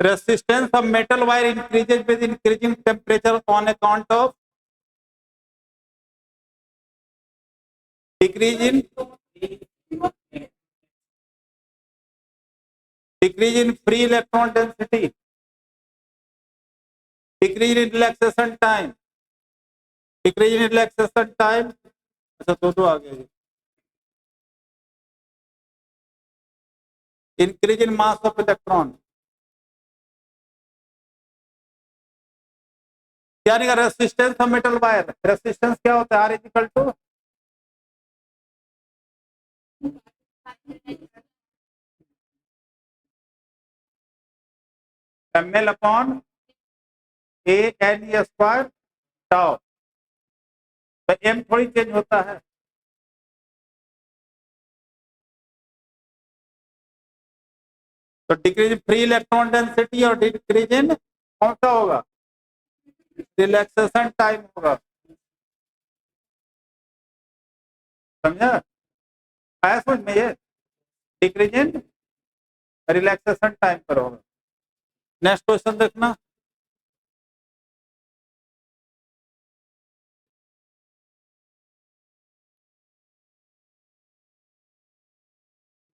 Resistance of metal wire increases with increasing temperature on account of decrease in free electron density, decrease in relaxation time, decrease in relaxation time. अच्छा तो आ गया ये. Increase in mass of electron. क्या नहीं, resistance of metal wire, resistance क्या होता है? R equal to ml upon A N E square tau. तो एम थोड़ी चेंज होता है. तो decrease in free electron density और डिक्रीज इन कौन सा होगा? रिलैक्सेशन टाइम होगा. समझा? आया समझ में ये? डिक्रीज इन रिलैक्सेशन टाइम पर होगा. नेक्स्ट क्वेश्चन देखना.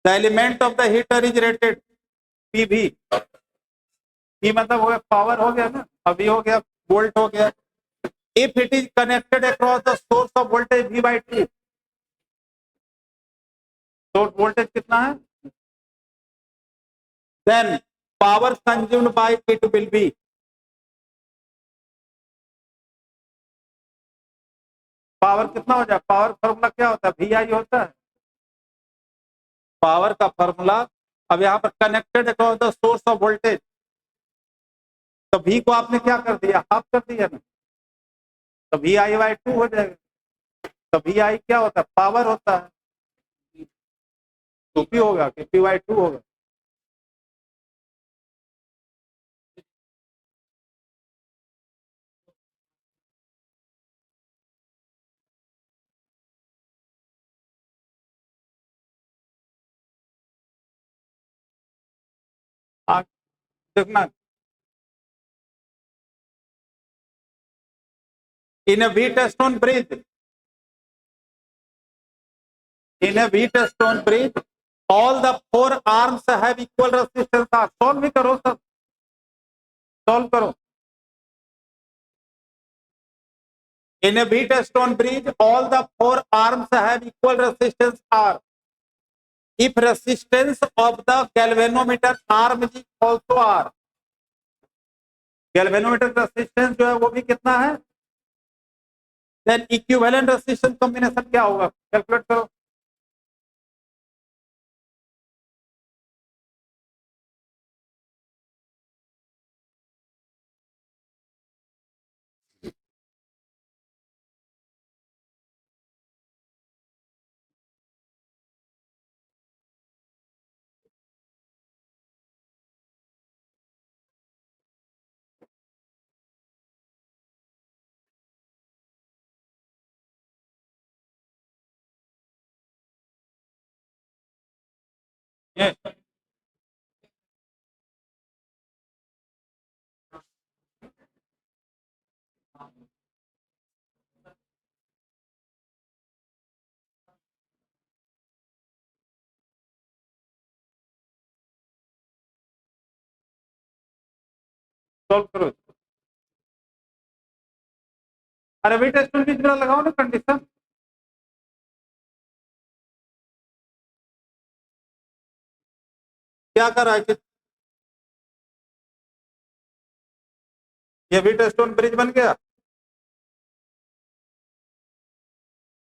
The element of the heater is rated PV. P मतलब हो गया पावर, हो गया ना, अभी हो गया वोल्ट हो गया. If it is connected across the source of voltage V by T, source voltage कितना है? Then power consumed by it will be. Power कितना हो जाए? पावर फॉर्मूला क्या होता है? VI होता है पावर का फॉर्मूला. अब यहाँ पर connected across the source of voltage, तो V को आपने क्या कर दिया? हाफ कर दिया ना, तो VI बाई 2 हो जाएगा. तो VI क्या होता है? पावर होता है. तो P होगा कि P बाई 2 होगा. देखना, in a Wheatstone bridge, in a Wheatstone bridge, all the 4 arms have equal resistance. Solve भी करो सब, सॉल्व करो. In a Wheatstone bridge, all the 4 arms have equal resistance R. If resistance of the galvanometer arm is also R, galvanometer resistance जो है वो भी कितना है? Then equivalent resistance combination क्या होगा? कैलकुलेट करो. ये सॉल्व करो. अरे Wheatstone bridge में लगाओ ना कंडीशन. क्या कर रहा है? ये Wheatstone ब्रिज बन गया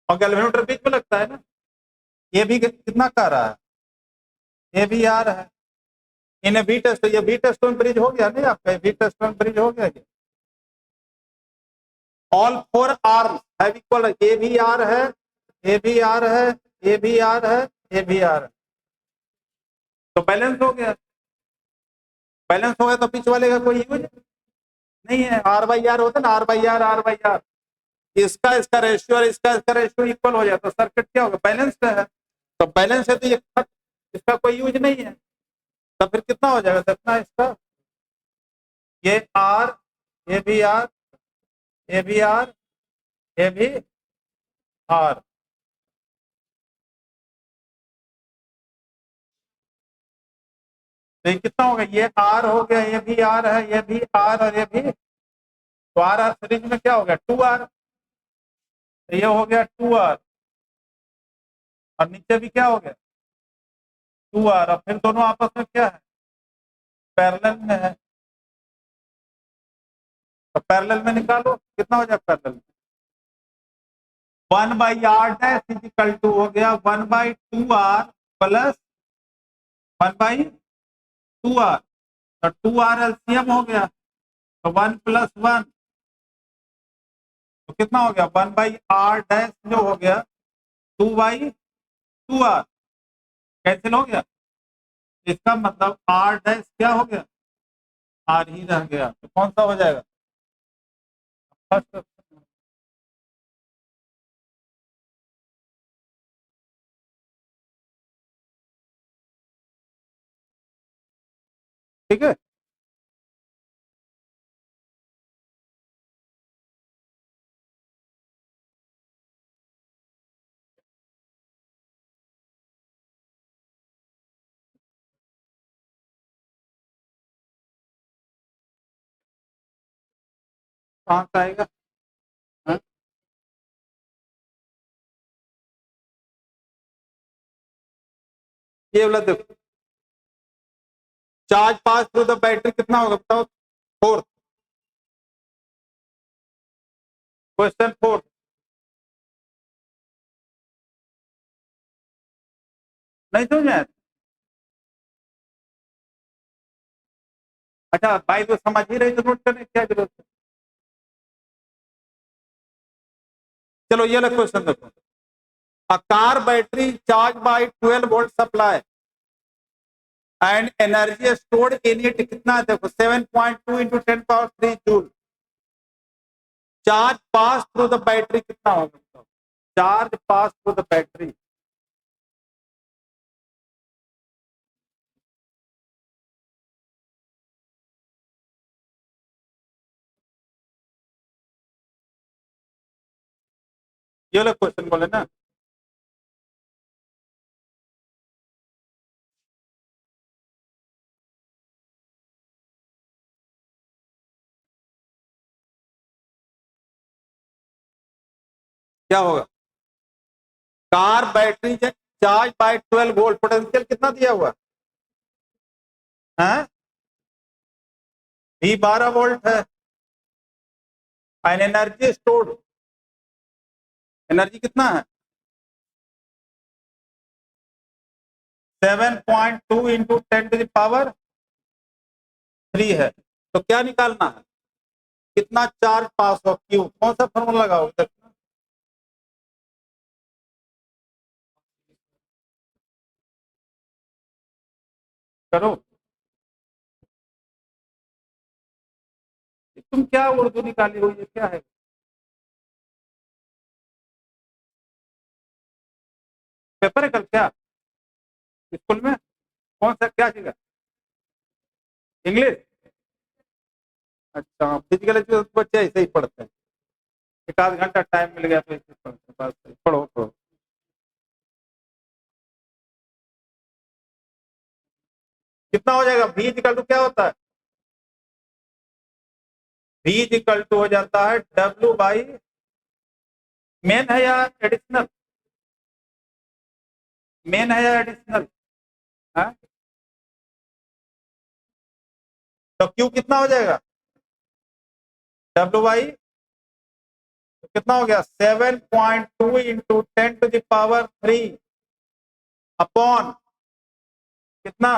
और गैल्वेनोमीटर बीच में लगता है ना. ये भी कितना कर रहा है? ये भी आ रहा है. इन ये Wheatstone ब्रिज हो गया नहीं आपका? Wheatstone ब्रिज हो गया. All 4 arms have equal. A भी आर है, ए भी आर है, ए भी आर है, ए भी आर है. तो बैलेंस हो गया. बैलेंस हो गया तो बीच वाले का कोई यूज नहीं है. आर बाई आर होता है ना, R by R, R by R. इसका रेशियो और इसका रेशियो इक्वल हो जाए तो सर्किट क्या होगा? बैलेंस्ड है. तो बैलेंस है तो ये इसका कोई यूज नहीं है. तो फिर कितना हो जाएगा? जितना इसका ये आर, ये भी आर, ये भी आर, ये भी आर। तो ये कितना हो गया, ये आर हो गया, ये भी आर है, ये भी आर और ये भी, तो आर आर सीरीज में क्या हो गया, 2r। तो ये हो गया 2r और नीचे भी क्या हो गया 2r, और फिर दोनों आपस में क्या है, पैरेलल में है। तो पैरेलल में निकालो कितना हो जाए पैरेलल में, 1/r dash is equal to हो गया 1/2r प्लस 1/2r, तो 2r एलसीएम हो गया, तो 1 + 1, तो कितना हो गया 1/r डैश जो हो गया 2/2r, कैंसिल हो गया। इसका मतलब r डैश क्या हो गया, r ही रह गया, तो कौन सा हो जाएगा फर्स्ट। ठीक है, कहाँ से आएगा। हाँ? ये वाला देखो, charge pass through the battery कितना होगा बताओ, फोर्थ, क्वेश्चन फोर्थ। नहीं समझ में आया? अच्छा भाई तो समझ ही रही तो नोट करने की क्या जरूरत है। चलो ये वाला क्वेश्चन देखो, a car battery charged by 12 volt supply and energy stored in it कितना है देखो 7.2 into 10 power 3 joule, charge pass through the battery कितना होगा, charge pass through the battery, ये वाला क्वेश्चन बोले ना। क्या होगा, car battery charge by 12 volt, potential कितना दिया हुआ है, V 12 वोल्ट है, एंड एनर्जी स्टोर्ड, एनर्जी कितना है 7.2 इंटू 10⁻³ है। तो क्या निकालना है, कितना चार्ज पास हो, क्यू, कौन सा फॉर्मूला लगाओगे, करो। तुम क्या उर्दू निकाली हुई है, क्या है, पेपर है कल क्या स्कूल में, कौन सा क्या चीज, इंग्लिश। अच्छा फिजिकल एजुकेशन बच्चे ऐसे ही पढ़ते हैं, एक आध घंटा टाइम मिल गया तो ऐसे पढ़ते हैं, बस पढ़ो पढ़ो। कितना हो जाएगा, V इक्वल टू क्या होता है, V इक्वल टू हो जाता है W/, मेन है या एडिशनल, मेन है या एडिशनल, तो Q कितना हो जाएगा W/, तो कितना हो गया 7.2 इंटू 10⁻³ अपॉन कितना,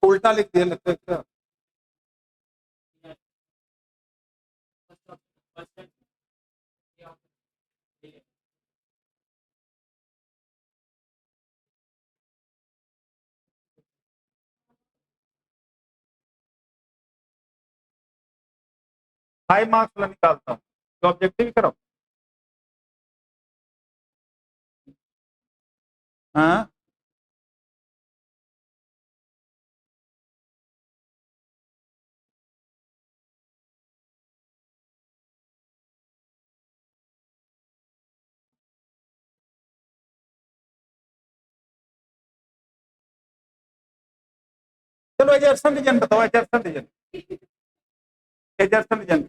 उल्टा लिख दिया लगता है क्या, हाई मार्क्स वाला निकालता हूँ, तो ऑब्जेक्टिव करो। हाँ चलो एजर्सन रीजन बताओ, assertion reason, assertion reason.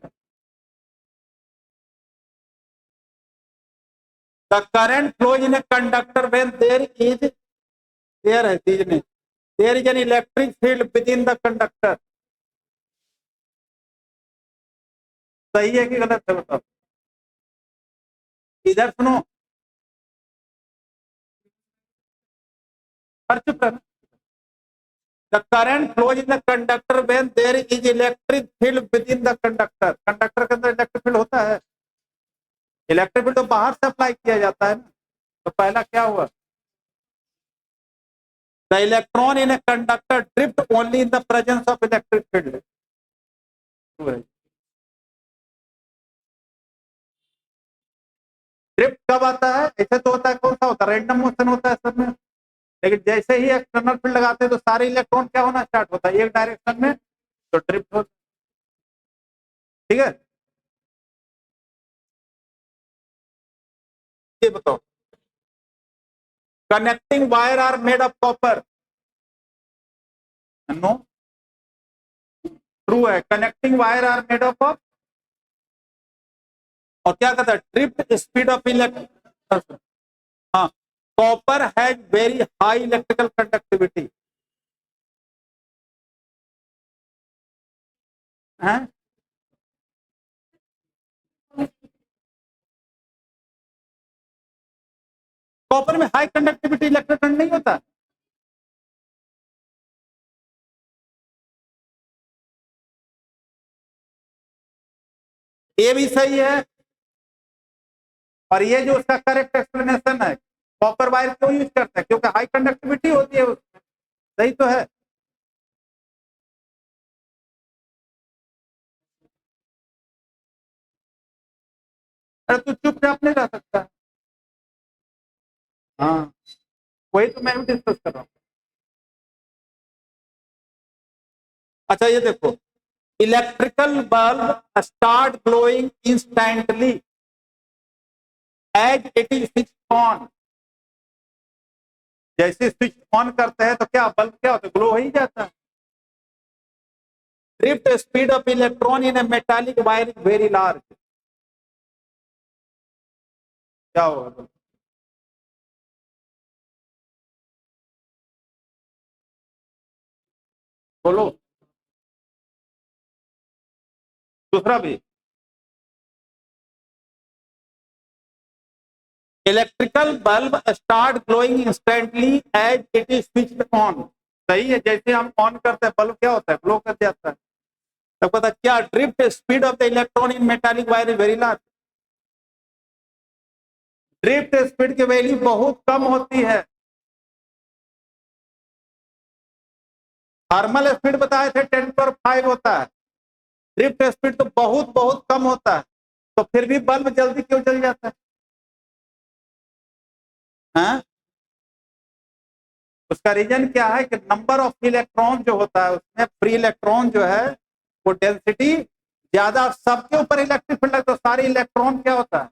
The current flows in a conductor when there है चीज नहीं, there is an electric field within the conductor. सही है कि गलत है बताओ, इधर सुनो, पर चुप रहना। The current flows in the conductor when there is electric field within the conductor. Conductor के अंदर इलेक्ट्रिक फील्ड होता है, इलेक्ट्रिक फील्ड तो बाहर से अप्लाई किया जाता है ना। तो पहला क्या हुआ, the electron in a conductor drift only in the presence of electric field. Drift कब आता है, ऐसे तो होता है, कौन सा होता है, रैंडम मोशन होता है सब में। लेकिन जैसे ही एक्सटर्नल फील्ड लगाते हैं तो सारे इलेक्ट्रॉन क्या होना स्टार्ट होता है, एक डायरेक्शन में, तो ड्रिफ्ट होता है। ठीक है, ये बताओ, connecting wire are made of copper. No, true है, connecting wire are made of, और क्या कहता है, ड्रिफ्ट स्पीड ऑफ इलेक्ट्रिक, हाँ, copper has very high electrical conductivity है। कॉपर में हाई कंडक्टिविटी इलेक्ट्रिक करंट नहीं होता। ये भी सही है, और ये जो उसका करेक्ट एक्सप्लेनेशन है, कॉपर वायर क्यों यूज करते हैं, क्योंकि हाई कंडक्टिविटी होती है उसमें। सही तो है। अरे तू चुपचाप नहीं रह सकता। हाँ, वही तो मैं भी डिस्कस कर रहा हूँ। अच्छा ये देखो, electrical bulb start glowing instantly as it is switch on. जैसे स्विच ऑन करते हैं तो क्या बल्ब क्या होता है, ग्लो हो ही जाता है। Drift speed of electron in a metallic wire is very large. क्या होगा, बोलो। दूसरा भी, electrical bulb start glowing instantly as it is switched on. सही है, जैसे हम ऑन करते हैं बल्ब क्या होता है, ग्लो कर जाता है। तब पता क्या, drift speed of the electron in metallic wire is very large. Drift speed की वैल्यू बहुत कम होती है। थर्मल स्पीड बताए थे 10⁵ होता है, ड्रिफ्ट स्पीड तो बहुत बहुत कम होता है। तो फिर भी बल्ब जल्दी क्यों जल जाता है, हाँ? उसका रीजन क्या है कि नंबर ऑफ इलेक्ट्रॉन जो होता है उसमें, फ्री इलेक्ट्रॉन जो है वो डेंसिटी ज्यादा, सबके ऊपर इलेक्ट्रिक फील्ड लगता है, तो सारे इलेक्ट्रॉन क्या होता है,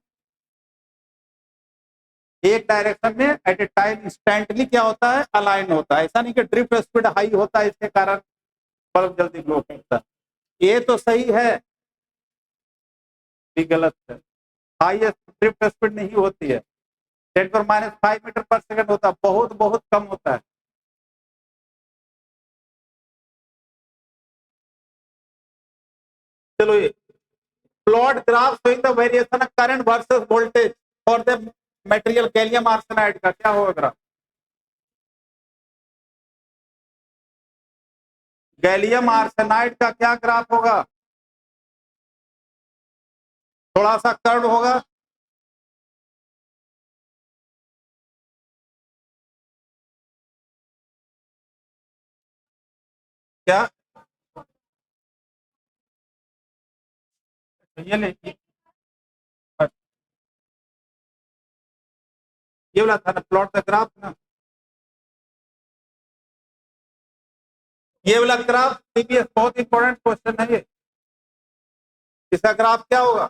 एक डायरेक्शन में एट ए टाइम इंस्टेंटली क्या होता है, अलाइन होता है। ऐसा नहीं कि ड्रिफ्ट स्पीड हाई होता है इसके कारण बल्ब जल्दी ग्लो करता है। ये तो सही है, भी गलत है। हाई ड्रिफ्ट स्पीड नहीं होती है, 10⁻⁵ मीटर पर सेकंड होता है, बहुत बहुत कम होता है। चलो ये plot graph showing the variation of current versus voltage for the material gallium arsenide का क्या होगा ग्राफ, गैलियम आर्सेनाइड का क्या ग्राफ होगा, थोड़ा सा कर्व होगा। क्या ये नहीं, ये वाला था ना प्लॉट द ग्राफ ना, ये वाला ग्राफ सीबीएस बहुत इंपॉर्टेंट क्वेश्चन है ये। इसका ग्राफ क्या होगा?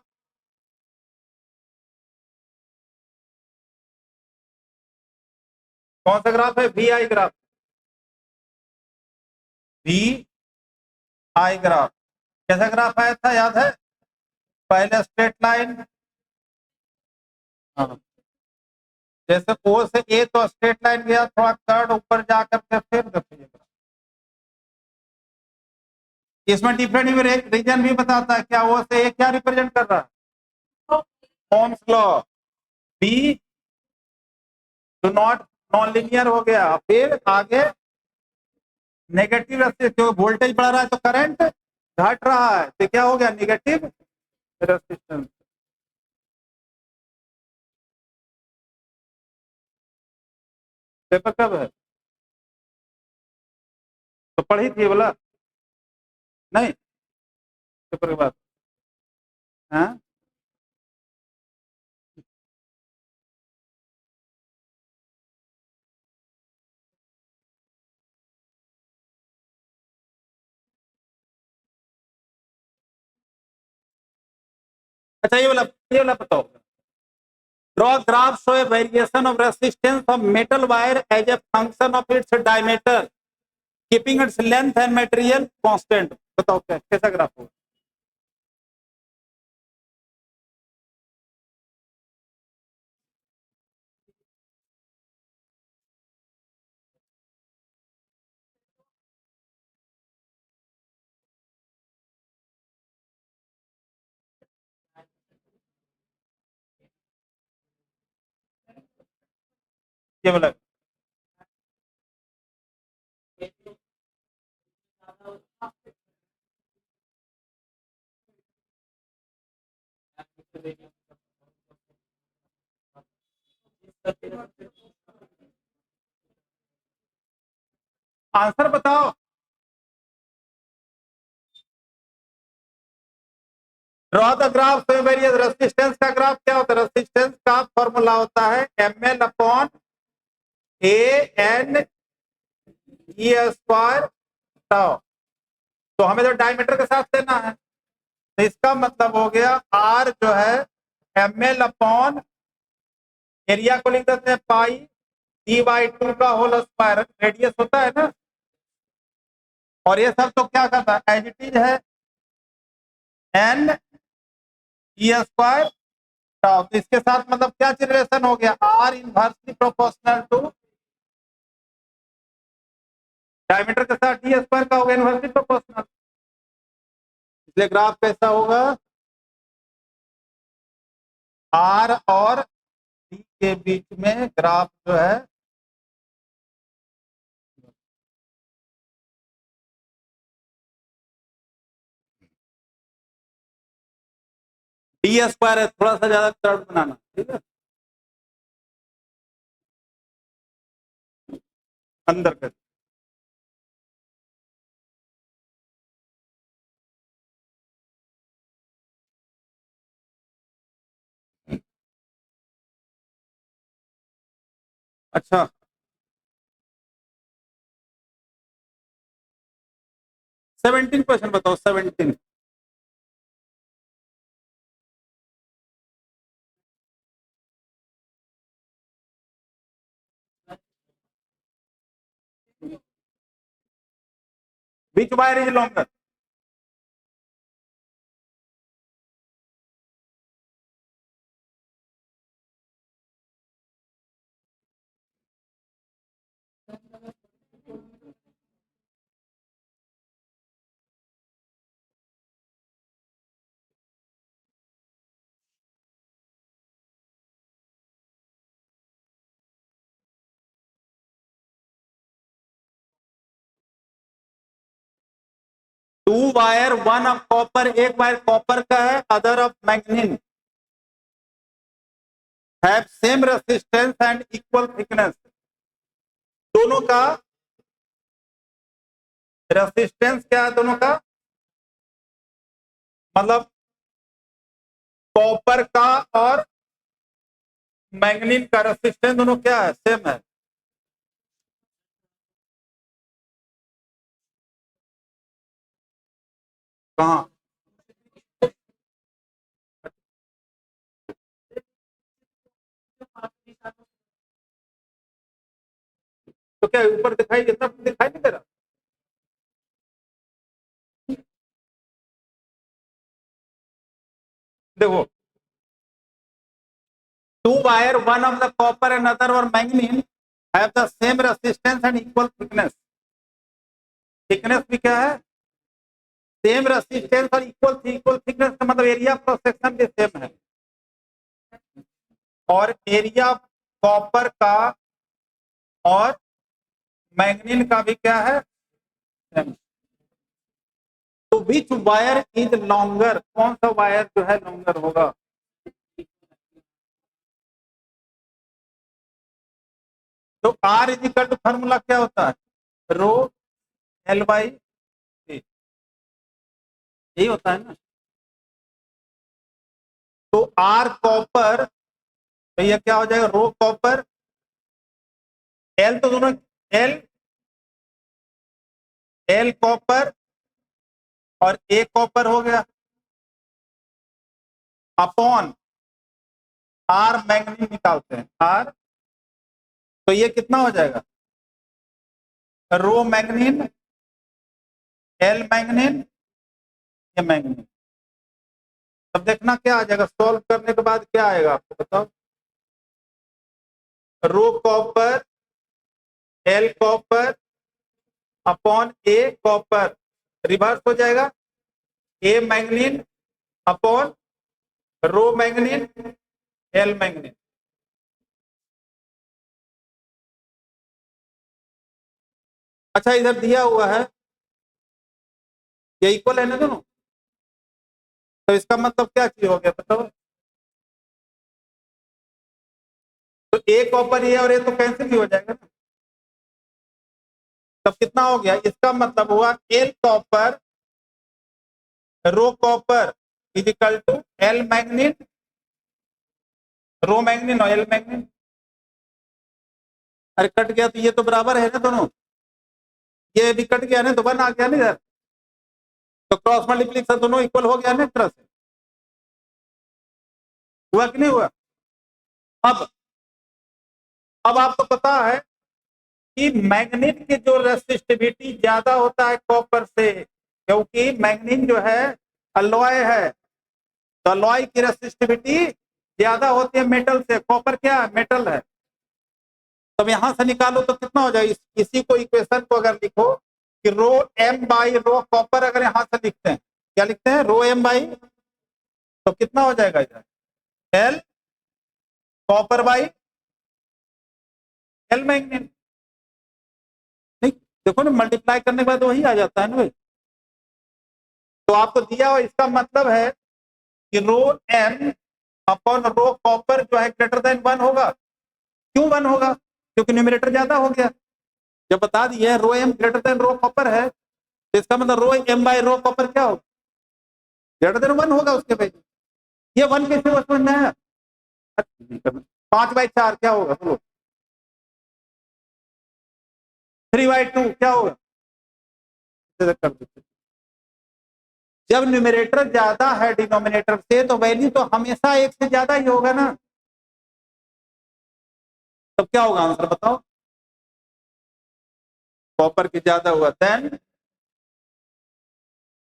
कौन सा ग्राफ है? V I graph. V I graph कैसा ग्राफ आया था याद है? पहले स्ट्रेट लाइन, जैसे ओ से ए तो स्ट्रेट लाइन गया, थोड़ा कर्व ऊपर जाकर के फिर देखिए इसमें डिफरेंट रीजन भी बताता है। क्या ओ से ए क्या रिप्रेजेंट कर रहा है? Ohm's law. B do not non linear हो गया, फिर आगे नेगेटिव रेसिस्टेंस, क्योंकि वोल्टेज बढ़ रहा है तो करंट घट रहा है, तो क्या हो गया? Negative resistance. पेपर कब है? तो पढ़ी थी बोला नहीं पेपर के बाद? हाँ अच्छा, ये वाला बताओ। Draw graph show a variation of resistance of metal wire as a function of its diameter keeping its length and material constant. बताओ क्या कैसा ग्राफ होगा? ये वाला आंसर बताओ। Draw the graph show various resistance का ग्राफ क्या होता है? रेसिस्टेंस का फॉर्मूला होता है ml upon A N E square tau. तो हमें तो डायमीटर के साथ लेना है, तो इसका मतलब हो गया आर जो है ml अपॉन एरिया को लिख देते हैं पाई डी बाई टू का होल स्क्वायर, रेडियस होता है ना। और ये सब तो क्या करता है? एज इट इज है एन ई स्क्वायर टाउ। तो इसके साथ मतलब क्या रिलेशन हो गया? R inversely proportional to diameter के साथ डी स्क्वायर का हो गया इनवर्सली प्रोपोर्शनल। इसलिए ग्राफ कैसा होगा? आर और डी के बीच में ग्राफ जो है डी स्क्वायर है, थोड़ा सा ज्यादा कर्व बनाना, ठीक है, अंदर कर। अच्छा 17 क्वेश्चन बताओ। 17 which wire is longer? Two wire, one of copper, एक वायर कॉपर का है, other of manganin, have same resistance and equal thickness. दोनों का रेसिस्टेंस क्या है? दोनों का मतलब कॉपर का और मैग्नीन का रेसिस्टेंस दोनों क्या है? सेम है। कहाँ? तो क्या ऊपर दिखाई देता, दिखाई नहीं दे रहा? देखो, two wire, one of the copper and other or manganese have the same resistance and equal thickness. Thickness भी क्या है? सेम रेसिस्टेंस और इक्वल थिकनेस का मतलब एरिया क्रॉस सेक्शन भी सेम है, और एरिया कॉपर का और मैग्नीन का भी क्या है? सेम। तो विच वायर इज लॉन्गर, कौन सा वायर जो है लॉन्गर होगा? तो आर इजिकल टू फॉर्मूला क्या होता है? रो एल बाई सी, यही होता है ना। तो आर कॉपर, तो ये क्या हो जाएगा? रो कॉपर, एल तो दोनों, एल एल कॉपर और ए कॉपर हो गया, अपॉन आर मैग्नीन निकालते हैं, आर, तो ये कितना हो जाएगा? रो मैग्नीन, एल मैग्नीन, ये मैग्नीन। अब देखना क्या आ जाएगा, सॉल्व करने के बाद क्या आएगा आपको बताओ? रो कॉपर, एल कॉपर अपॉन ए कॉपर, रिवर्स हो जाएगा, ए मैग्नीन अपॉन रो मैग्नीन, एल मैग्नीन। अच्छा, इधर दिया हुआ है ये इक्वल है ना दोनों, तो इसका मतलब क्या चीज हो गया बताओ? तो ए कॉपर ये और ये तो कैंसिल ही हो जाएगा ना, तब कितना हो गया? इसका मतलब हुआ L copper rho copper is equal to L manganin, rho manganin और एल मैग्नीन। अरे कट गया तो ये तो बराबर है ना दोनों, ये भी कट गया ना, तो वन आ गया ना इधर, तो क्रॉस मल्टीप्लिकेशन दोनों इक्वल हो गया ना एक तरह से, हुआ कि नहीं हुआ? अब अब आपको पता है कि मैग्नीन की जो रेसिस्टिविटी ज्यादा होता है कॉपर से, क्योंकि मैग्नीन जो है अलॉय है, तो अलॉय की रेसिस्टिविटी ज्यादा होती है मेटल से, कॉपर क्या है? मेटल है। तब यहां से निकालो तो कितना हो जाएगा? इसी को इक्वेशन को अगर लिखो कि रो एम बाई रो कॉपर, अगर यहां से लिखते हैं, क्या लिखते हैं? रो एम बाई, तो कितना हो जाएगा इधर? L copper by L मैग्नीन। नहीं, देखो ना, मल्टीप्लाई करने के बाद वही आ जाता है ना भाई। तो आपको दिया हुआ, इसका मतलब है कि रो एम अपॉन रो कॉपर जो है ग्रेटर देन वन होगा। क्यों वन होगा? क्योंकि न्यूमरेटर ज्यादा हो गया। जब बता दिए रो एम ग्रेटर देन रो कॉपर है, तो इसका मतलब रो एम बाई रो कॉपर क्या होगा? ग्रेटर देन वन होगा उसके पे। ये वन कैसे समझ में आया? 5/4 क्या होगा? बोलो। 3/2 क्या होगा? कर देते। जब न्यूमरेटर ज्यादा है डिनोमिनेटर से, तो वैल्यू तो हमेशा एक से ज्यादा ही होगा ना, तब क्या होगा आंसर बताओ? कॉपर की ज्यादा हुआ, then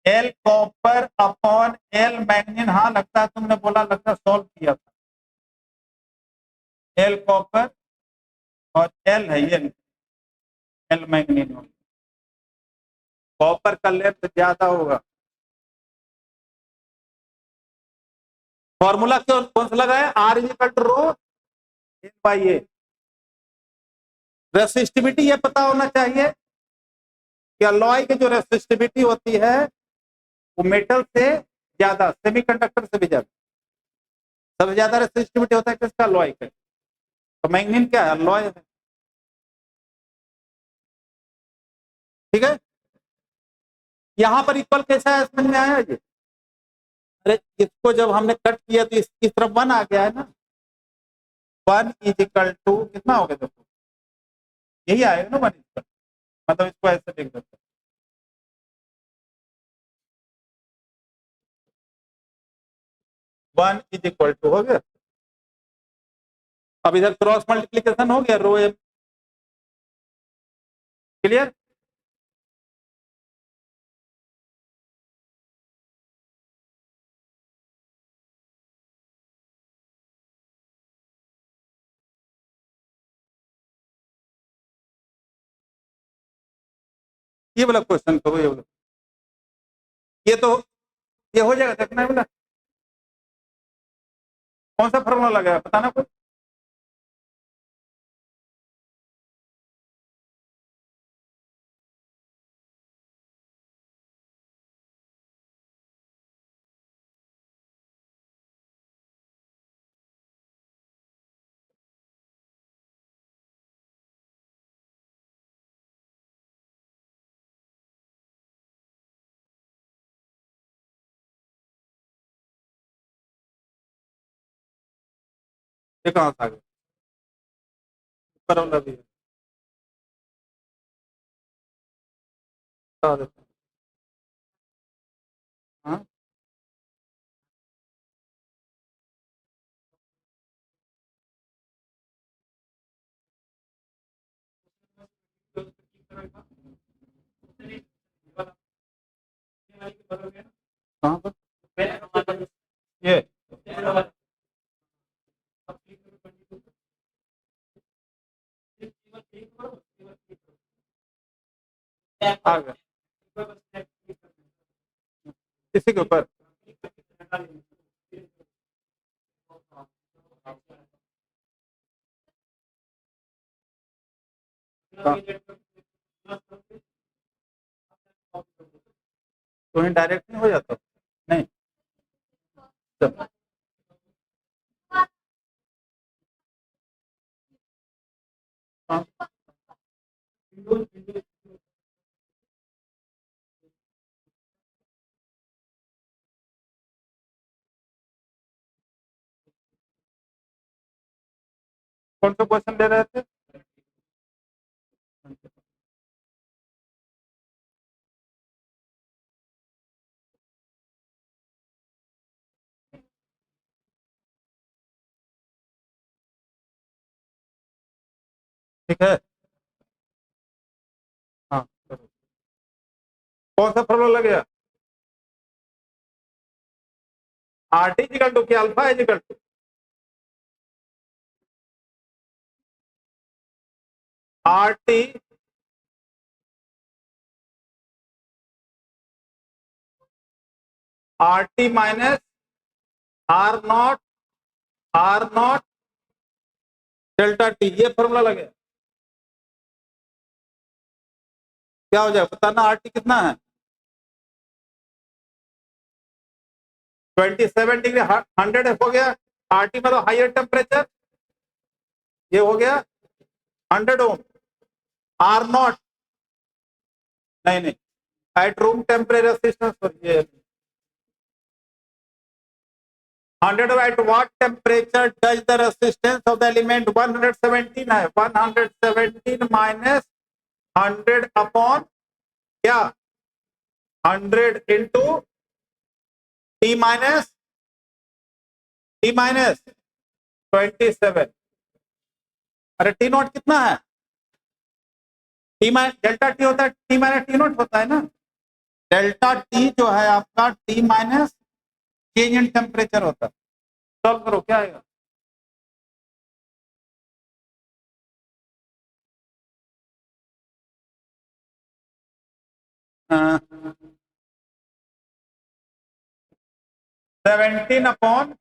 L copper upon L manganin. हाँ लगता है तुमने बोला, लगता है सॉल्व किया था। एल कॉपर और एल है ये, एल मैग्नीन। कॉपर का लेंथ ज्यादा होगा। फॉर्मूला क्यों कौन सा लगाया? R is equal to rho N by A. Resistivity ये पता होना चाहिए कि अलॉय की जो रेसिस्टिविटी होती है वो मेटल से ज्यादा, सेमीकंडक्टर से भी ज्यादा, सबसे ज्यादा रेसिस्टिविटी होता है किसका? अलॉय का। तो मैग्नीन क्या है? अलॉय है। ठीक है, यहां पर इक्वल कैसा है समझ में आया ये? अरे इसको जब हमने कट किया तो इसकी तरफ वन आ गया है ना, वन इज इक्वल टू कितना हो गया? देखो यही आएगा ना, वन इक्वल, मतलब इसको ऐसे लिख देते हैं। 1 इज इक्वल टू, हो गया। अब इधर क्रॉस मल्टीप्लीकेशन हो गया, रो एम, क्लियर। ये वाला क्वेश्चन करो, ये वाला, ये तो ये हो जाएगा, देखना है बोला। कौन सा फॉर्मूला लगा बताना कोई। ये कहाँ से आ गया, ऊपर वाला भी है, बता देते हैं। हाँ, कहाँ पर ये आ गया इसी के ऊपर। हाँ, तो डायरेक्ट नहीं हो जाता, नहीं तो, हाँ, कौन सा क्वेश्चन ले रहे थे। ठीक है, हाँ करो। कौन सा फॉर्मूला लग गया, आर टी इजिकल टू क्या, alpha is equal to R T minus R not delta T, ये फॉर्मूला लगे। क्या हो जाएगा बताना, आर टी कितना है, 27 डिग्री 100 हो गया। आर टी मतलब हायर टेम्परेचर, ये हो गया 100 ओम। आर नॉट, नहीं नहीं, एट रूम टेम्परेचर रेजिस्टेंस, ये 100 at what temperature does the resistance of the element 117 है, 117 माइनस 100 अपॉन क्या 100 इंटू टी माइनस 27। अरे टी नॉट कितना है, टी माइनस डेल्टा टी होता है, टी माइनस टी नॉट होता है ना। डेल्टा टी जो है आपका T minus change in temperature होता है। सॉल्व करो क्या आएगा, हाँ, 17 अपॉन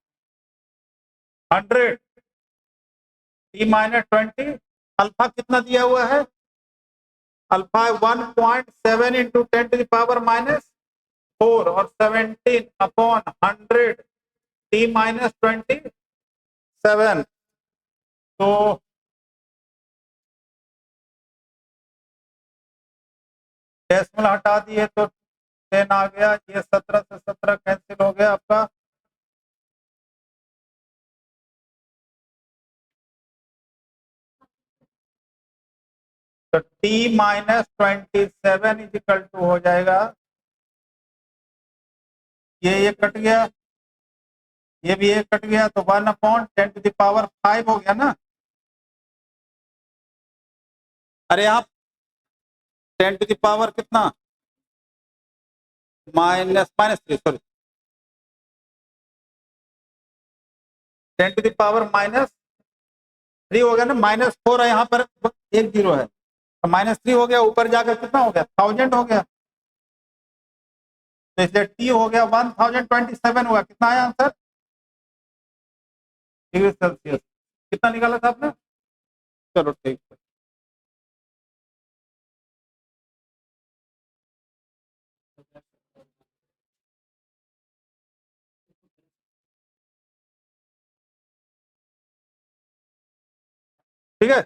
100 टी माइनस 20। अल्फा कितना दिया हुआ है, alpha 1.7 into 10 to the power -4 और 17 अपॉन 100 टी माइनस 27। तो डेसिमल हटा दिए तो 10 आ गया, ये 17 से 17 कैंसिल हो गया आपका। तो T minus 27 is equal to हो जाएगा, ये कट गया, ये भी एक कट गया, तो 1/10⁵ हो गया ना। अरे आप 10⁻, कितना, -3, सॉरी, 10⁻³ हो गया ना, -4 है यहाँ पर, एक जीरो है, तो -3 हो गया, ऊपर जाकर कितना हो गया, 1000 हो गया, तो इसलिए टी हो गया 1027 हुआ। कितना आया आंसर, डिग्री सेल्सियस। कितना निकाला था आपने, चलो ठीक है। ठीक है,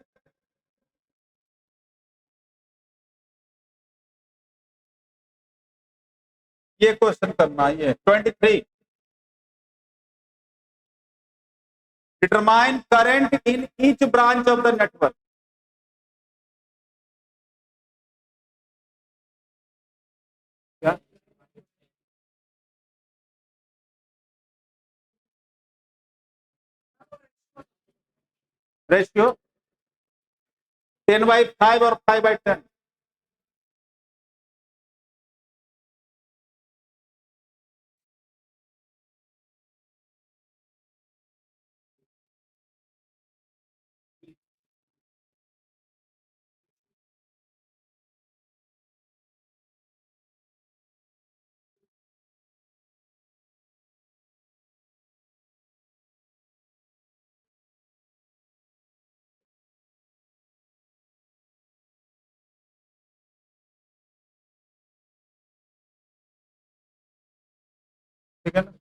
ये क्वेश्चन करना, ये 23, determine current in each branch of the network. क्या, रेशियो 10/5 और 5/10। ठीक है ना,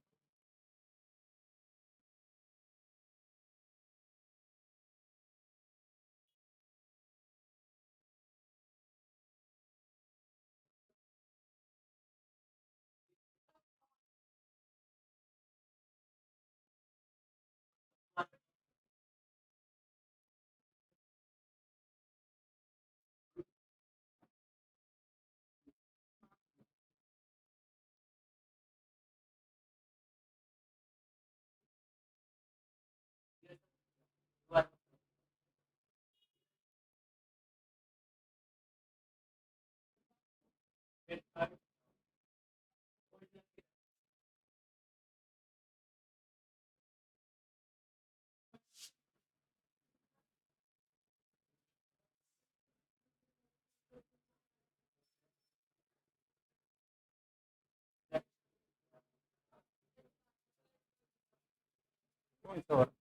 कौन सा वाला?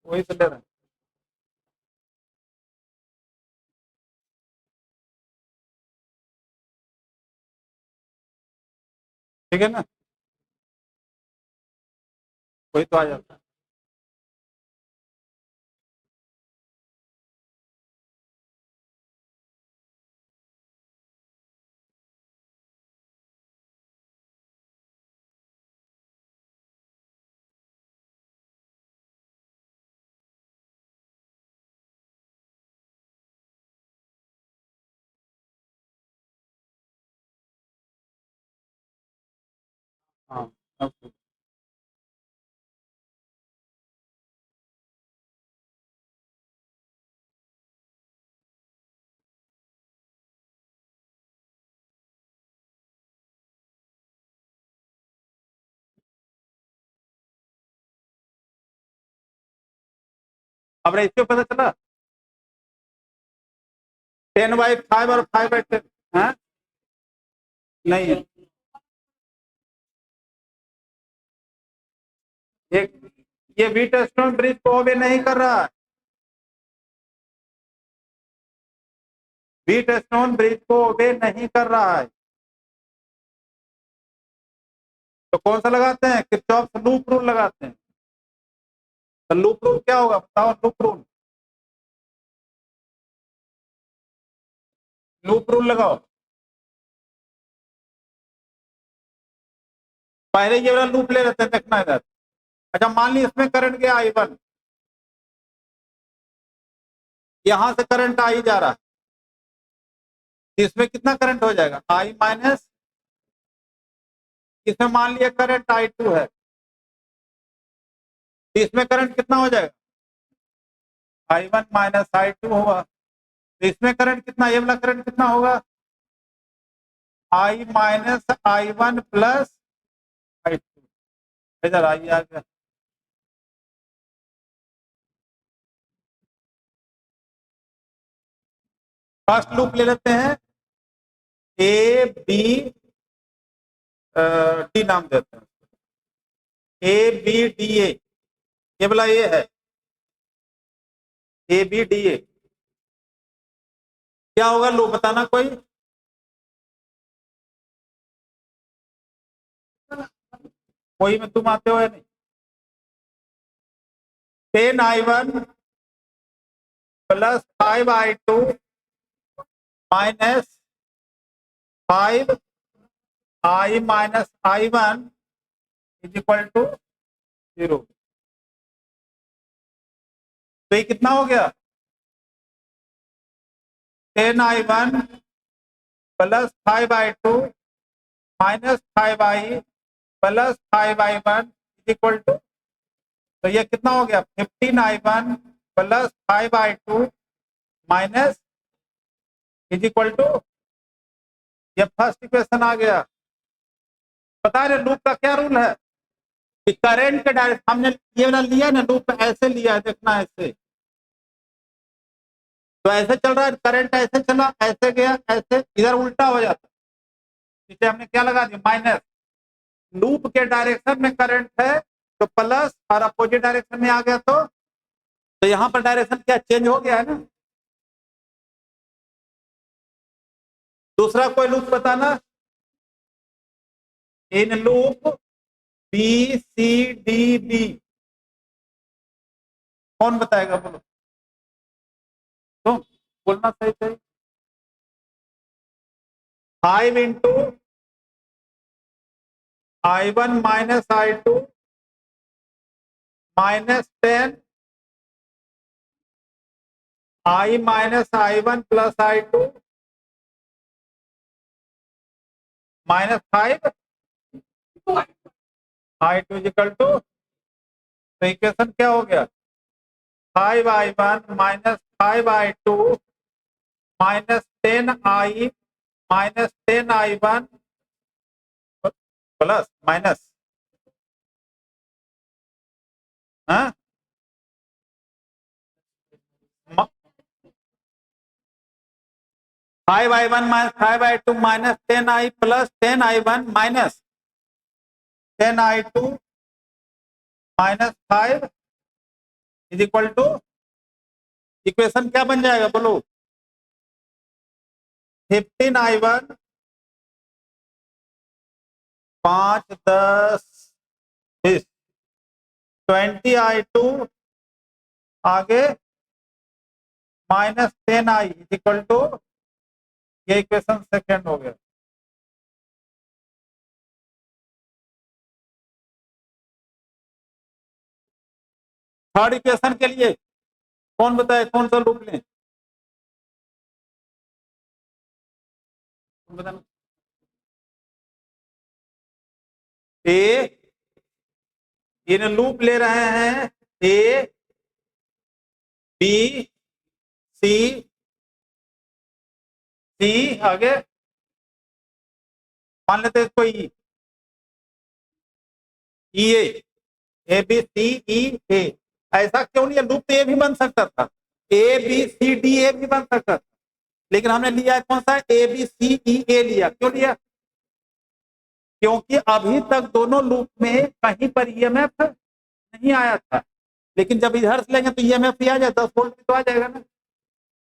वही तो ले रहे हैं। ठीक है ना, वही तो आ जाता है। हाँ, अब अब रेशियो पता चला, 10/5 और 5/10। हाँ, नहीं है, एक, ये व्हीटस्टोन ब्रिज को ओबे नहीं कर रहा है, व्हीटस्टोन ब्रिज को ओबे नहीं कर रहा है, तो कौन सा लगाते हैं, किरचॉफ लूप रूल लगाते हैं। तो लूप रूल क्या होगा, बताओ, लूप रूल, लूप रूल लगाओ। पहले ये वाला लूप ले लेते हैं, देखना इधर। अच्छा, मान ली इसमें करंट गया I1, यहां से करंट आ ही जा रहा है, इसमें कितना करंट हो जाएगा, I माइनस, इसमें मान लिया करंट I2 है, इसमें करंट कितना हो जाएगा, I1 माइनस I2 होगा। तो इसमें करंट कितना, ये वाला करंट कितना होगा, I minus I1 plus I2। इधर आइए आ गया। फर्स्ट लूप ले लेते हैं, ए बी डी नाम देते हैं, ए बी डी ए, ये वाला ए है, ए बी डी ए। क्या होगा लूप बताना कोई, कोई में तुम आते हो या नहीं। 10I1 plus 5I2 minus 5I minus I1 is equal to 0। तो ये कितना हो गया, 10I1 plus 5I2 minus 5I plus 5I1 is equal to, तो ये कितना हो गया, 15I1 plus 5I2 minus is equal to, ये फर्स्ट इक्वेशन आ गया। पता है लूप का क्या रूल है कि करंट के डायरेक्शन, हमने ये वाला लिया ना लूप, ऐसे लिया है, देखना ऐसे, तो ऐसे चल रहा है करंट, ऐसे चला, ऐसे गया, ऐसे, इधर उल्टा हो जाता, इसे हमने क्या लगा दिया, माइनस। लूप के डायरेक्शन में करंट है तो प्लस, और अपोजिट डायरेक्शन में आ गया तो यहां पर डायरेक्शन क्या चेंज हो गया है ना। दूसरा कोई लूप बताना, in loop B C D B, कौन बताएगा बोलो, तुम बोलना सही सही। 5 into I1 minus I2 minus 10 I minus I1 plus I2 minus 5 I2 equal to, तो इक्वेशन क्या हो गया, 5I1 minus 5I2 minus 10I minus 10I1 plus minus, हाँ 5I1 minus 5I2 minus 10I plus 10I1 minus 10I2 minus 5 is equal to, equation क्या बन जाएगा बोलो, 15I1 5 10 20, 20I2 आगे minus 10I is equal to, ये इक्वेशन सेकेंड हो गया। Third equation के लिए कौन बताए, कौन सा लूप लें, बताना। ए, इन लूप ले रहे हैं, ए बी सी, सी आगे मान लेते हैं इसको ई, ई ए बी सी ई ए, ऐसा क्यों नहीं है, लूप तो ए भी बन सकता था, A B C D A भी बन सकता था, लेकिन हमने लिया कौन सा, ए बी सी ई ए लिया, क्यों लिया, क्योंकि अभी तक दोनों लूप में कहीं पर ईएमएफ नहीं आया था, लेकिन जब इधर से लेंगे तो ईएमएफ ही आ जाए, 10 वोल्ट तो आ जाएगा ना।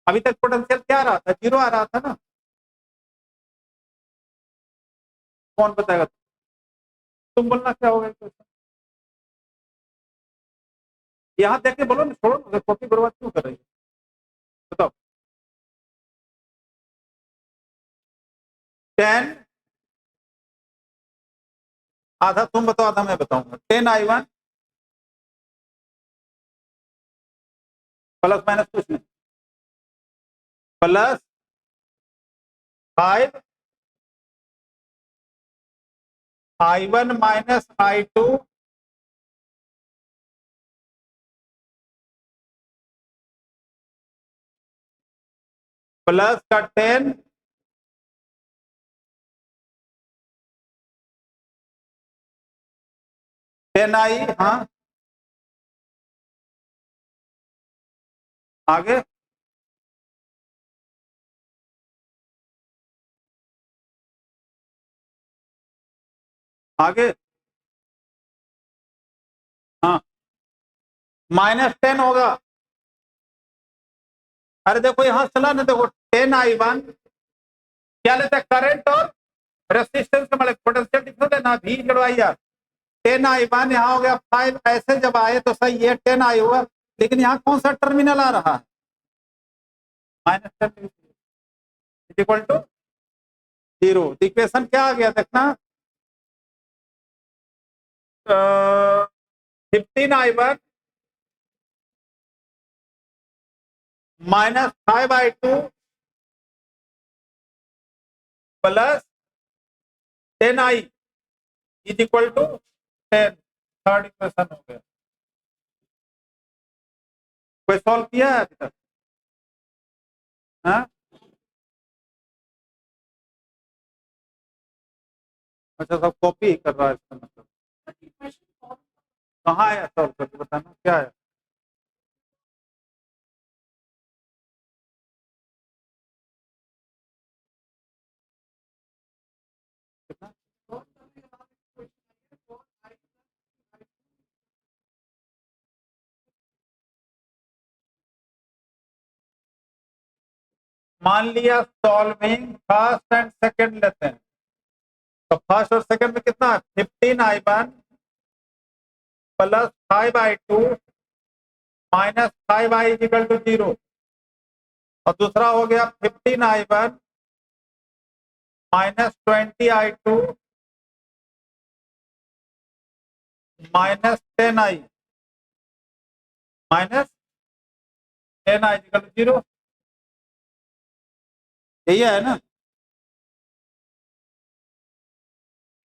अभी तक पोटेंशियल क्या आ रहा था, 0 आ रहा था ना। कौन बताएगा, तुम बोलना क्या होगा, यहाँ देख के बोलो ना, छोड़ो ना, कॉपी बर्बाद क्यों कर रही है, बताओ। 10, आधा तुम बताओ आधा मैं बताऊंगा, 10I1 प्लस माइनस कुछ नहीं, plus 5 I1 minus I2 plus का 10I। हाँ आगे आगे हाँ -10 होगा। अरे देखो यहां चला ना, देखो 10I1 क्या लेते हैं, करंट और रेसिस्टेंस के मतलब पोटेंशियल डिफरेंस है ना, V जोड़ आई आर। 10I1 यहाँ हो गया 5, ऐसे जब आए तो सही है 10I हुआ, लेकिन यहाँ कौन सा टर्मिनल आ रहा है, -10 इक्वल टू 0। इक्वेशन क्या आ गया देखना, 15I1 -5I2 plus 10I is equal to 10। Third equation हो गया। कोई सॉल्व किया है अभी तक? हाँ अच्छा, सब कॉपी ही कर रहा है इसका मतलब। कहाँ है सॉल्व करके बताना क्या है। कितना? मान लिया सॉल्विंग फर्स्ट एंड सेकंड लेते हैं, तो फर्स्ट और सेकंड में कितना है, 15I1 plus 5I2 minus 5I equal to 0। और दूसरा हो गया 15I1 minus 20I2 minus 10I minus 10I equal to 0। यही है ना।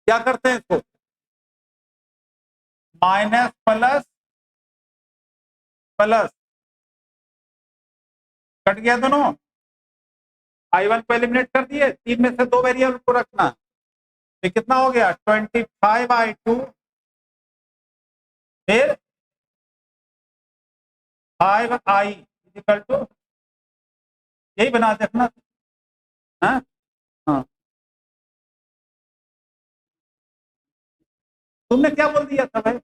क्या करते हैं इसको, माइनस प्लस प्लस, कट गया दोनों। I1 को एलिमिनेट कर दिए, तीन में से दो वेरिएबल को रखना। ये कितना हो गया, 25I2 फिर 5I इक्वल टू, यही बना देखना। हाँ हाँ, तुमने क्या बोल दिया था भाई,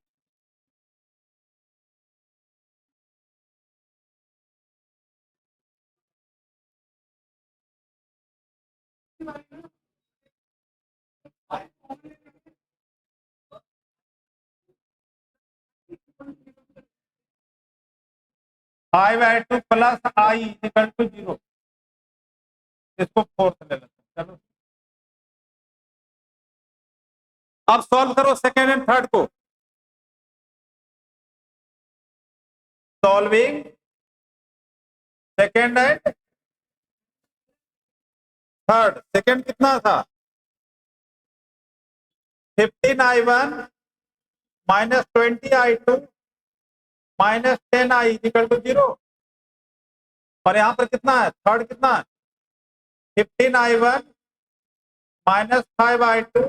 five I two plus I equal to 0। इसको फोर्थ ले लेते हैं, चलो। अब सॉल्व करो सेकेंड एंड थर्ड को। Solving second and third. Second कितना था, 15I1 minus 20I2 minus 10I equal to 0। और यहाँ पर कितना है, थर्ड कितना है, 15I1 minus 5I2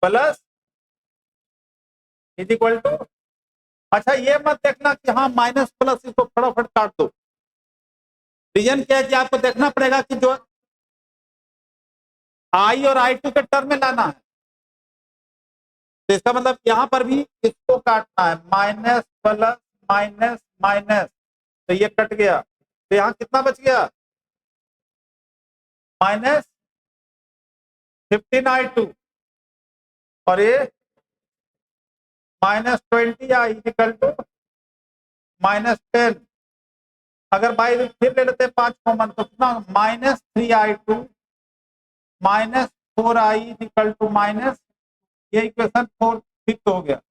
plus is equal to. अच्छा ये मत देखना कि हाँ माइनस प्लस, इसको फटाफट काट दो। रीजन क्या है कि आपको देखना पड़ेगा कि जो आई और I2 के टर्म में लाना है, तो इसका मतलब यहां पर भी इसको काटना है, माइनस प्लस माइनस माइनस, तो ये कट गया, तो यहां कितना बच गया, माइनस 15I2 और ये -20I इक्वल टू -10। अगर बाई फिर ले लेते हैं 5 कॉमन, तो कितना, -3I2 -4I equal to minus, ये इक्वेशन फोर्थ फिफ्थ हो गया।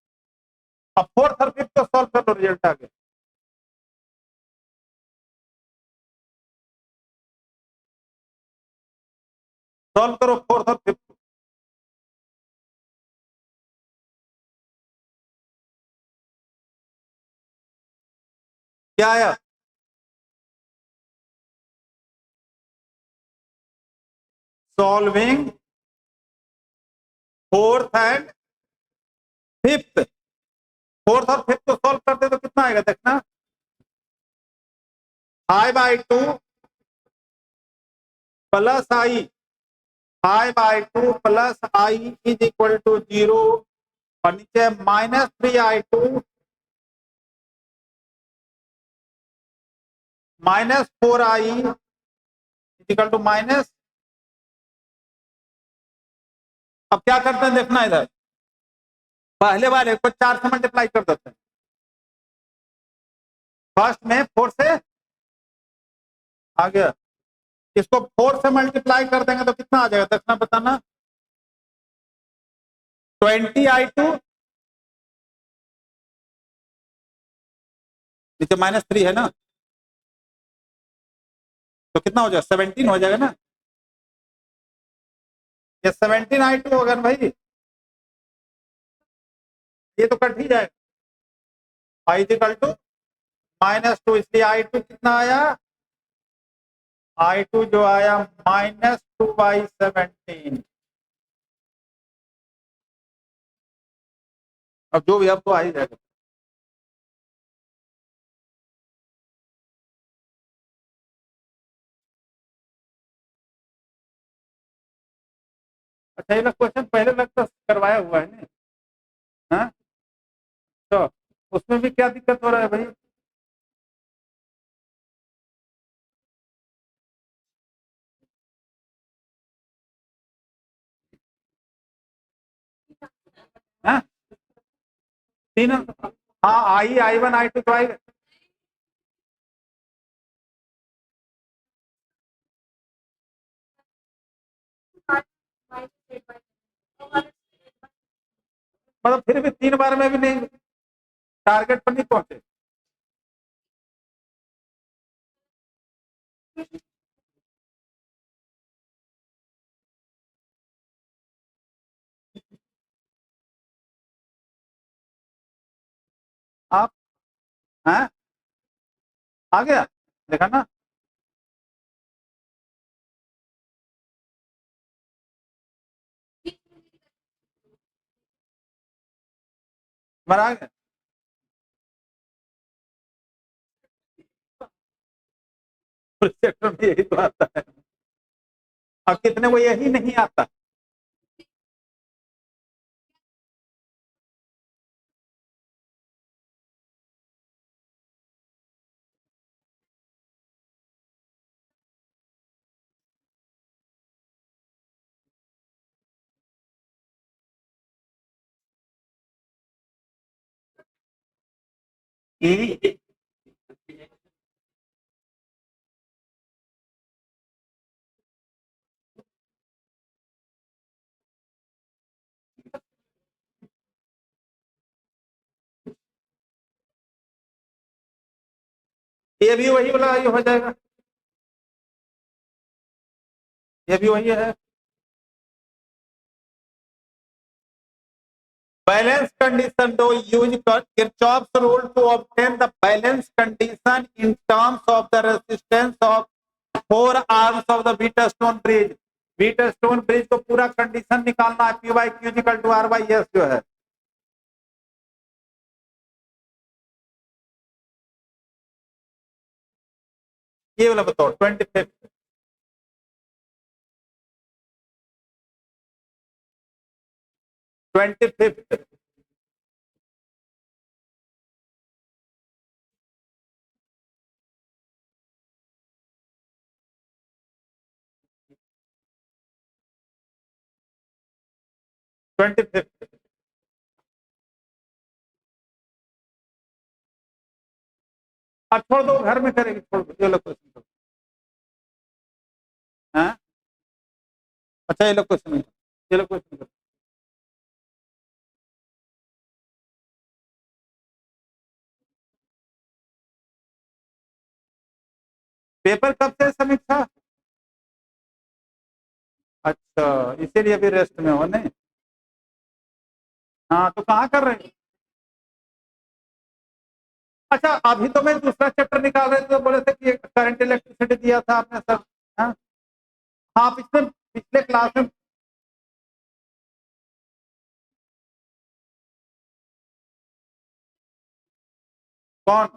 अब फोर्थ और फिफ्थ को सॉल्व कर लो, रिजल्ट आ गया। सॉल्व करो फोर्थ और फिफ्थ। क्या आया? Solving fourth and fifth. Fourth और फिफ्थ को सॉल्व करते तो कितना आएगा देखना। 5/2 plus I, 5/2 plus I is equal to 0, और नीचे -3I2 -4I is equal to minus. अब क्या करते हैं देखना, इधर पहले वाले को 4 से मल्टीप्लाई कर देते हैं। फर्स्ट में 4 से आ गया, इसको 4 से मल्टीप्लाई कर देंगे तो कितना आ जाएगा देखना, बताना। 20I2 नीचे -3 है ना, तो कितना हो जाएगा 17 हो जाएगा ना। ये 17I2 होगा ना भाई, ये तो कट ही जाएगा। आई इक्वल टू -2, इसलिए I2 कितना आया, I2 जो आया -2/17। अब जो भी अब तो आ ही जाएगा। अच्छा ये लोग क्वेश्चन पहले लगता करवाया हुआ है ना। हाँ, तो उसमें भी क्या दिक्कत हो रहा है भाई? हाँ तीन, हाँ I1 I2 तो आएगा। मतलब फिर भी 3 बार में भी नहीं, टारगेट पर नहीं पहुंचे। आप हैं, आ गया, देखा ना। आ गया, सेक्टर में यही तो आता है। अब कितने को यही नहीं आता। ये भी वही वाला ये हो जाएगा, ये भी वही है। Balance condition to use Kirchhoff's rule to obtain the balance condition in terms of the resistance of 4 arms of the Wheatstone bridge। Wheatstone bridge को पूरा कंडीशन निकालना है, P by Q equal to R by S जो है। ये वाला बताओ 25th। 25th 25th। अब छोड़ दो, घर में करेगी, छोड़ दो, ये लो क्वेश्चन करो। हाँ अच्छा ये लो क्वेश्चन, ये लो क्वेश्चन करो। पेपर कब से समीक्षा? अच्छा अच्छा, इसीलिए भी रेस्ट में हो नहीं। हाँ, तो कहाँ कर रहे हैं? अच्छा, अभी तो मैं दूसरा चैप्टर निकाल रहे थे, तो बोले थे कि करंट इलेक्ट्रिसिटी दिया था आपने सर। हाँ, हाँ, पिछले पिछले क्लास में। कौन?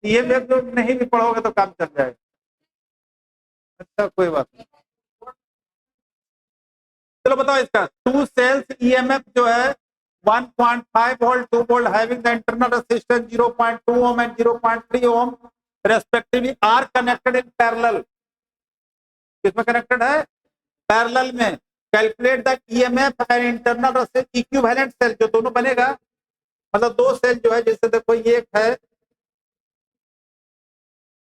ये में तो नहीं भी पढ़ोगे तो काम चल जाएगा। अच्छा, कोई बात नहीं। चलो बताओ इसका, टू सेल्स ईएमएफ जो है 1.5 volt 2 volt having the internal resistance 0.2 ohm and 0.3 ohm respectively are connected in parallel. किसमें कनेक्टेड है? पैरेलल में। Calculate the EMF and internal resistance equivalent cell, जो दोनों बनेगा, मतलब दो सेल जो है, जैसे देखो ये एक है,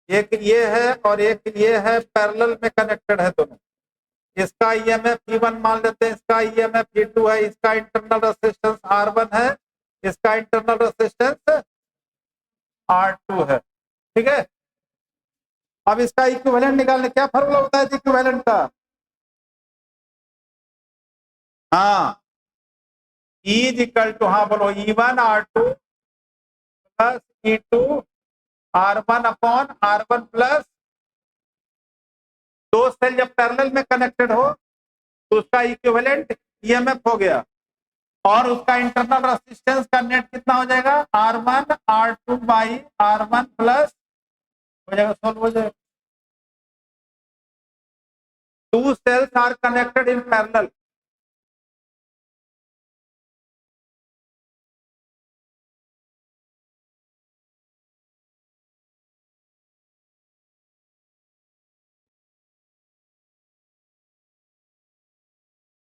एक ये है और एक ये है, पैरेलल में कनेक्टेड है दोनों। इसका ईएमएफ E1 मान लेते हैं, इसका ईएमएफ E2 है, इसका इंटरनल रेजिस्टेंस R1 है, इसका इंटरनल रेजिस्टेंस R2 है। ठीक है, अब इसका इक्विवेलेंट निकालने, क्या फॉर्मूला होता है इक्विवेलेंट का? हाँ, E इज इक्वल टू, हाँ बोलो, E1 R2 plus E2 R1 upon R1 plus, दो सेल जब पैरेलल में कनेक्टेड हो तो उसका इक्विवेलेंट ईएमएफ हो गया, और उसका इंटरनल रेजिस्टेंस का नेट कितना हो जाएगा? R1 R2 by R1 plus, हो जाएगा, सॉल्व हो जाएगा। Two cells are connected in parallel.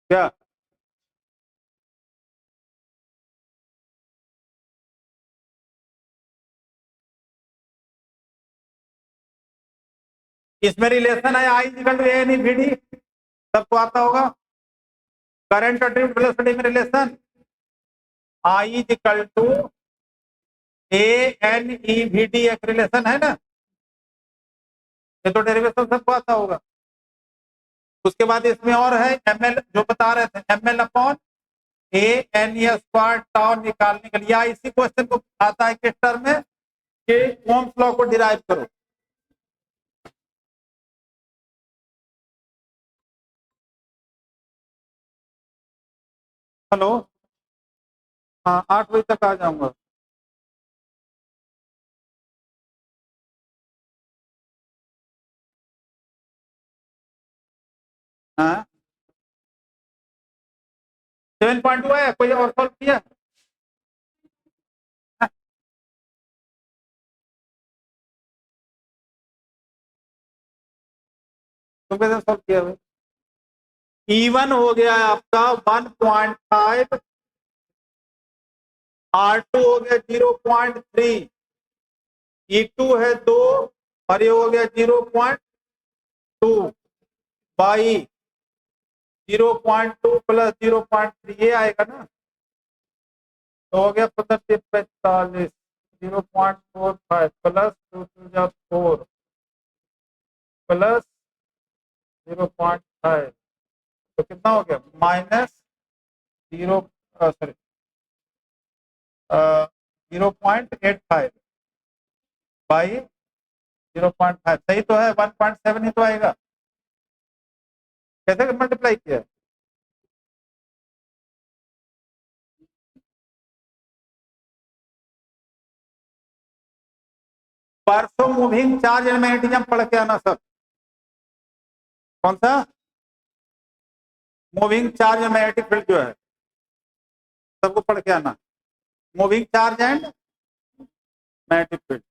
क्या? इसमें रिलेशन है I equal to A N E V D, सबको आता होगा। करंट और ड्रिफ्ट वेलोसिटी में relation I is equal to A N E V D, एक रिलेशन है ना, ये तो डेरिवेशन सबको आता होगा। उसके बाद इसमें और है एम एल, जो बता रहे थे, M L upon A N E square tau निकालने के लिए, इसी क्वेश्चन को आता है किस टर्म में, कि ओम्स लॉ को डिराइव करो। हेलो, हाँ, 8 बजे तक आ जाऊंगा। हाँ, 7.2 है, कोई और सॉल्व किया? हाँ, तुम कैसे सॉल्व किया भाई? E1 हो गया है आपका 1.5, R2 हो गया 0.3, E2 है 2, और ये हो गया 0.2 बाई 0.2 प्लस 0.3, ये आएगा ना, तो हो गया 45, 0.45 प्लस 2 4 प्लस 0.5, तो कितना हो गया? माइनस 0, सॉरी, 0.85 बाई 0.5, सही तो है, 1.7 ही तो आएगा। कैसे मल्टीप्लाई किया? परसों मूविंग चार्ज एंड मैग्नेटिज्म पढ़ के आना सब। कौन सा? Moving charge and magnetic field जो है, सबको पढ़ के आना। Moving charge and magnetic field.